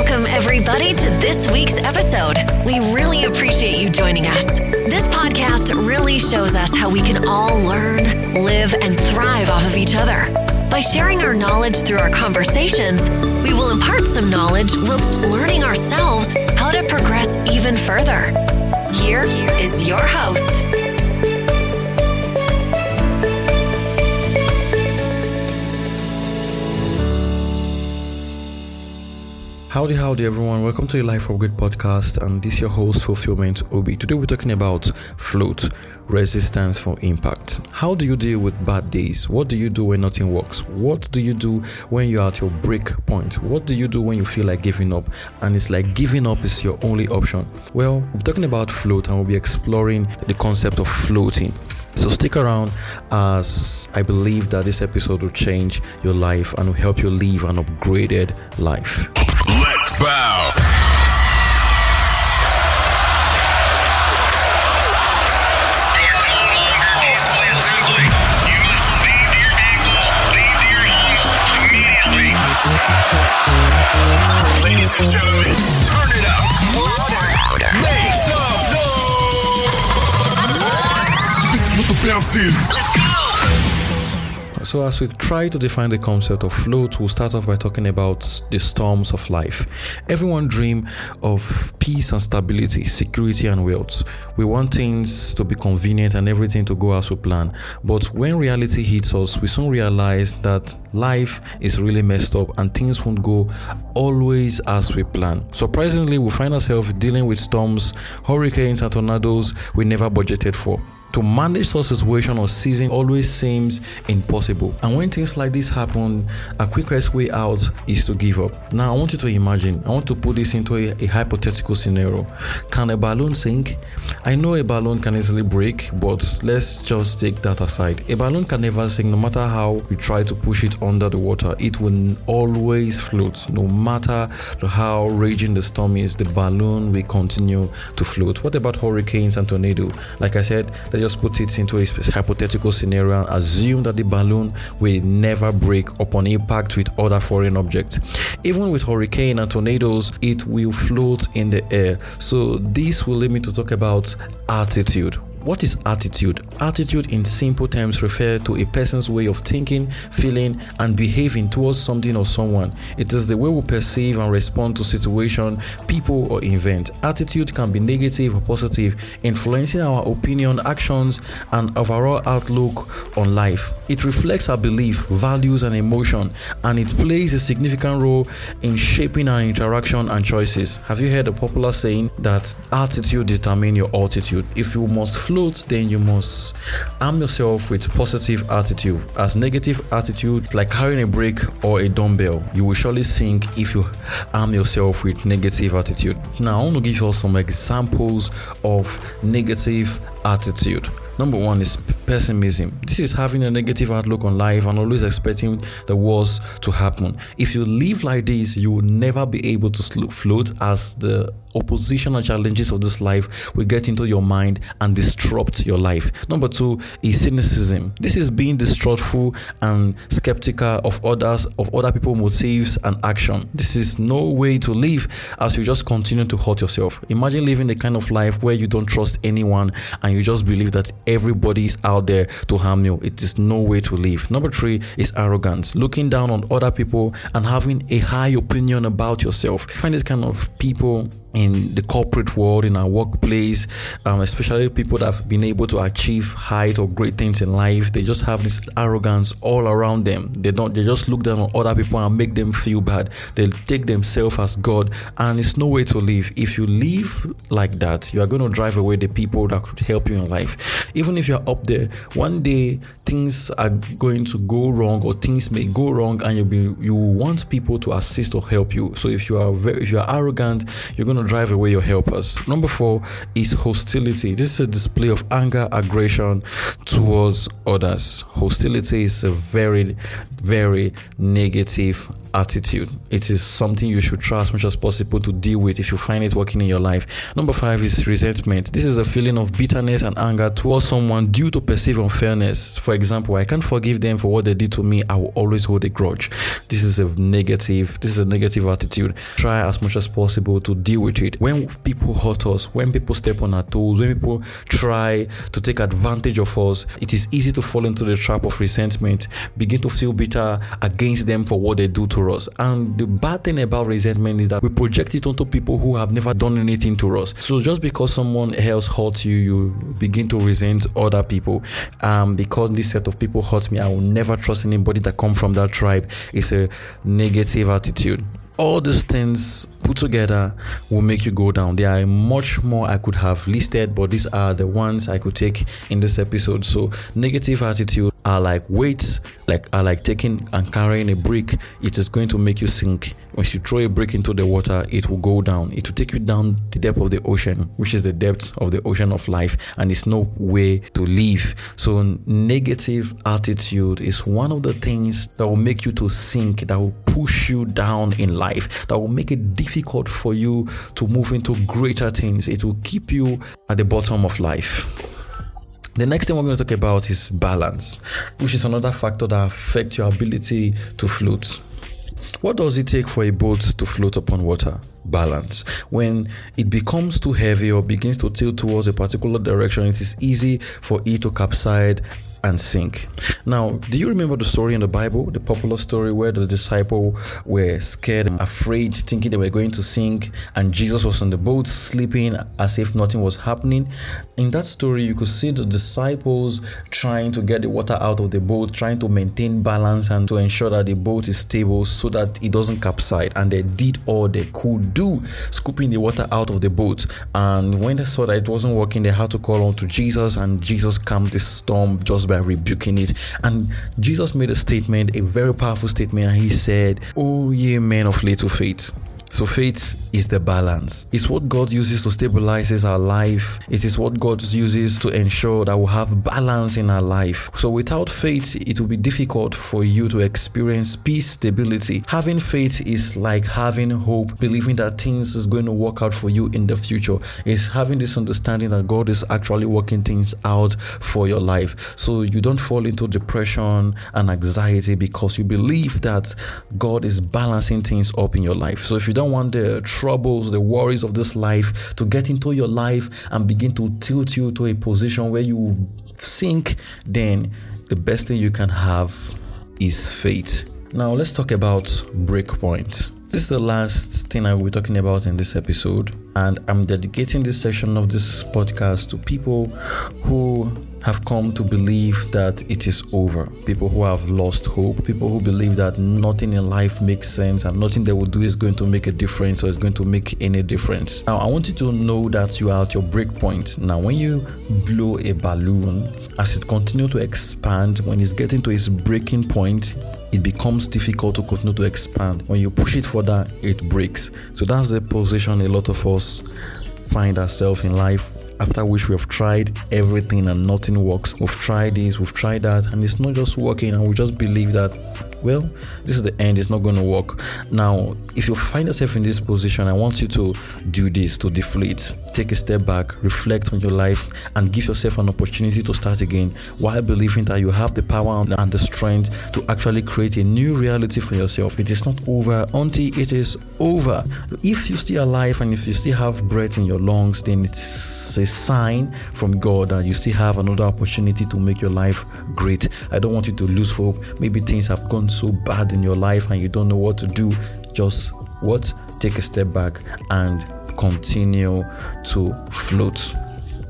Welcome, everybody, to this week's episode. We really appreciate you joining us. This podcast really shows us how we can all learn, live, and thrive off of each other. By sharing our knowledge through our conversations, we will impart some knowledge whilst learning ourselves how to progress even further. Here is your host. Howdy everyone, welcome to the Life of Great podcast, and this is your host Fulfillment Obi. Today we're talking about float, resistance for impact. How do you deal with bad days? What do you do when nothing works? What do you do when you're at your break point? What do you do when you feel like giving up and it's like giving up is your only option? Well, we're talking about float and we'll be exploring the concept of floating. So stick around, as I believe that this episode will change your life and will help you live an upgraded life. Let's bounce. Ladies and gentlemen, turn it up. Louder. Make some noise. This is what the bounce is. Let's go. So as we try to define the concept of float, we'll start off by talking about the storms of life. Everyone dreams of peace and stability, security and wealth. We want things to be convenient and everything to go as we plan. But when reality hits us, we soon realize that life is really messed up and things won't go always as we plan. Surprisingly, we find ourselves dealing with storms, hurricanes and tornadoes we never budgeted for. To manage such situation or season always seems impossible. And when things like this happen, a quickest way out is to give up. Now I want you to imagine, I want to put this into a hypothetical scenario. Can a balloon sink? I know a balloon can easily break, but let's just take that aside. A balloon can never sink no matter how you try to push it under the water. It will always float. No matter how raging the storm is, the balloon will continue to float. What about hurricanes and tornadoes? Like I said, let's just put it into a hypothetical scenario and assume that the balloon will never break upon impact with other foreign objects. Even with hurricane and tornadoes, it will float in the air. So this will lead me to talk about attitude. What is attitude? Attitude in simple terms refers to a person's way of thinking, feeling, and behaving towards something or someone. It is the way we perceive and respond to situation, people, or event. Attitude can be negative or positive, influencing our opinion, actions, and overall outlook on life. It reflects our belief, values, and emotion, and it plays a significant role in shaping our interaction and choices. Have you heard a popular saying that attitude determines your altitude? If you must float, then you must arm yourself with positive attitude, as negative attitude like carrying a brick or a dumbbell. You will surely sink if you arm yourself with negative attitude. Now I want to give you some examples of negative attitude. Number one is pessimism. This is having a negative outlook on life and always expecting the worst to happen. If you live like this, you will never be able to float, as the opposition and challenges of this life will get into your mind and disrupt your life. Number two is cynicism. This is being distrustful and skeptical of other people's motives and action. This is no way to live, as you just continue to hurt yourself. Imagine living the kind of life where you don't trust anyone and you just believe that everybody is out there to harm you. It is no way to live. Number three is arrogance. Looking down on other people and having a high opinion about yourself. I find this kind of people in the corporate world, in our workplace, especially people that have been able to achieve height or great things in life. They just have this arrogance all around them. They just look down on other people and make them feel bad. They take themselves as God, and it's no way to live. If you live like that, you are going to drive away the people that could help you in life. Even if you're up there, one day things are going to go wrong, or things may go wrong, and you want people to assist or help you. So if you are arrogant, you're going to drive away your helpers. Number four is hostility. This is a display of anger, aggression towards others. Hostility is a very, very negative attitude. It is something you should try as much as possible to deal with if you find it working in your life. Number 5 is resentment. This is a feeling of bitterness and anger towards someone due to perceived unfairness. For example, I can't forgive them for what they did to me. I will always hold a grudge. This is a negative attitude. Try as much as possible to deal with it. When people hurt us, when people step on our toes, when people try to take advantage of us, it is easy to fall into the trap of resentment, begin to feel bitter against them for what they do to us. And the bad thing about resentment is that we project it onto people who have never done anything to us. So just because someone else hurts you, you begin to resent other people. Because this set of people hurt me, I will never trust anybody that come from that tribe. It's a negative attitude. All these things put together will make you go down. There are much more I could have listed, but these are the ones I could take in this episode. So negative attitude are like weights, like taking and carrying a brick. It is going to make you sink. When you throw a brick into the water, it will go down. It will take you down the depth of the ocean, which is the depth of the ocean of life, and it's no way to live. So negative attitude is one of the things that will make you to sink, that will push you down in life, that will make it difficult for you to move into greater things. It will keep you at the bottom of life. The next thing we're going to talk about is balance, which is another factor that affects your ability to float. What does it take for a boat to float upon water? Balance. When it becomes too heavy or begins to tilt towards a particular direction, it is easy for it to capsize and sink. Now, do you remember the story in the Bible, the popular story where the disciples were scared and afraid, thinking they were going to sink, and Jesus was on the boat sleeping as if nothing was happening? In that story, you could see the disciples trying to get the water out of the boat, trying to maintain balance and to ensure that the boat is stable so that it doesn't capsize, and they did all they could do, scooping the water out of the boat. And when they saw that it wasn't working, they had to call on to Jesus, and Jesus calmed the storm just by rebuking it. And Jesus made a statement, a very powerful statement, and he said, "Oh ye men of little faith." So faith is the balance. It's what God uses to stabilize our life. It is what God uses to ensure that we have balance in our life. So without faith, it will be difficult for you to experience peace, stability. Having faith is like having hope, believing that things is going to work out for you in the future. It's having this understanding that God is actually working things out for your life. So you don't fall into depression and anxiety because you believe that God is balancing things up in your life. So if you don't want the troubles, the worries of this life to get into your life and begin to tilt you to a position where you sink, then the best thing you can have is faith. Now let's talk about breakpoint. This is the last thing I will be talking about in this episode, and I'm dedicating this section of this podcast to people who have come to believe that it is over, people who have lost hope, people who believe that nothing in life makes sense and nothing they will do is going to make a difference or is going to make any difference. Now, I want you to know that you are at your break point. Now, when you blow a balloon, as it continues to expand, when it's getting to its breaking point, it becomes difficult to continue to expand. When you push it further, it breaks. So that's the position a lot of us find ourselves in life, after which we have tried everything and nothing works. We've tried this, we've tried that, and it's not just working, and we just believe that, well, this is the end, it's not going to work. Now, if you find yourself in this position, I want you to do this, to deflate. Take a step back, reflect on your life, and give yourself an opportunity to start again, while believing that you have the power and the strength to actually create a new reality for yourself. It is not over until it is over. If you're still alive and if you still have breath in your lungs, then it's a sign from God that you still have another opportunity to make your life great. I don't want you to lose hope. Maybe things have gone so bad in your life and you don't know what to do. Just take a step back and continue to float.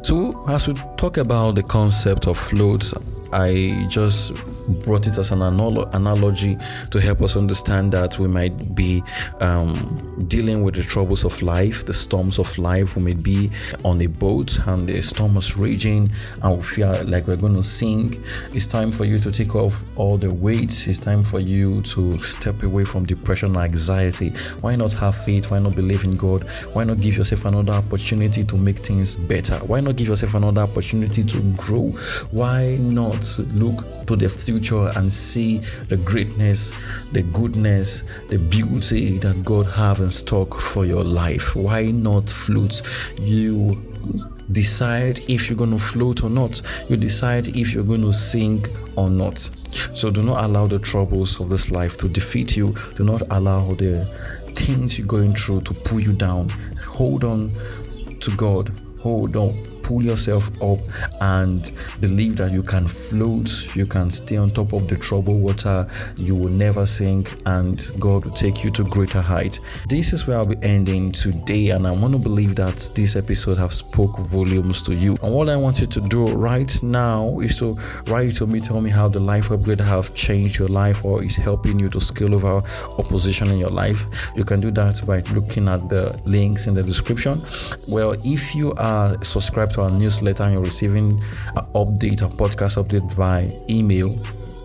So as we talk about the concept of float, I just brought it as an analogy to help us understand that we might be dealing with the troubles of life, the storms of life. We may be on a boat and the storm is raging and we feel like we're going to sink. It's time for you to take off all the weights. It's time for you to step away from depression and anxiety. Why not have faith? Why not believe in God? Why not give yourself another opportunity to make things better? Why not give yourself another opportunity to grow? Why not to look to the future and see the greatness, the goodness, the beauty that God have in stock for your life? Why not float? You decide if you're going to float or not. You decide if you're going to sink or not. So do not allow the troubles of this life to defeat you. Do not allow the things you're going through to pull you down. Hold on to God. Hold on. Pull yourself up and believe that you can float, you can stay on top of the troubled water, you will never sink, and God will take you to greater height. This is where I'll be ending today, and I want to believe that this episode have spoke volumes to you. And what I want you to do right now is to write to me, tell me how the life upgrade have changed your life or is helping you to scale over opposition in your life. You can do that by looking at the links in the description. Well, if you are subscribed to our newsletter and you're receiving an update, a podcast update via email,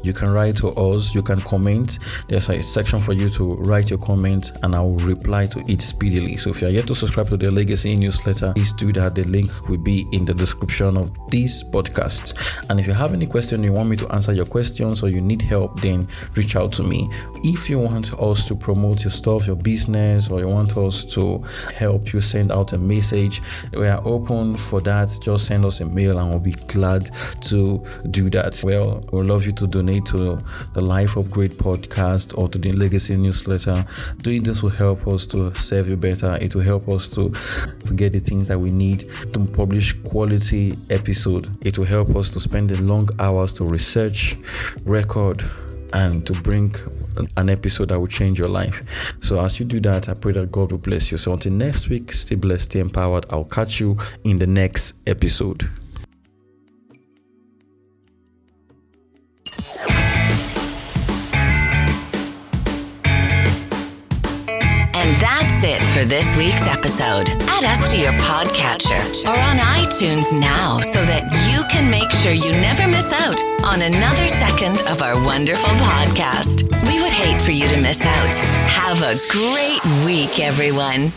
you can write to us, you can comment. There's a section for you to write your comment and I will reply to it speedily. So if you're yet to subscribe to the Legacy newsletter, please do that. The link will be in the description of this podcast. And if you have any question, you want me to answer your questions or you need help, then reach out to me. If you want us to promote your stuff, your business, or you want us to help you send out a message, we are open for that. Just send us a mail and we'll be glad to do that. Well, we'd love you to donate to the Life Upgrade podcast or to the Legacy newsletter. Doing this will help us to serve you better. It will help us to get the things that we need to publish quality episode. It will help us to spend the long hours to research, record, and to bring an episode that will change your life. So as you do that, I pray that God will bless you. So until next week, stay blessed, stay empowered. I'll catch you in the next episode. That's it for this week's episode. Add us to your podcatcher or on iTunes now so that you can make sure you never miss out on another second of our wonderful podcast. We would hate for you to miss out. Have a great week, everyone.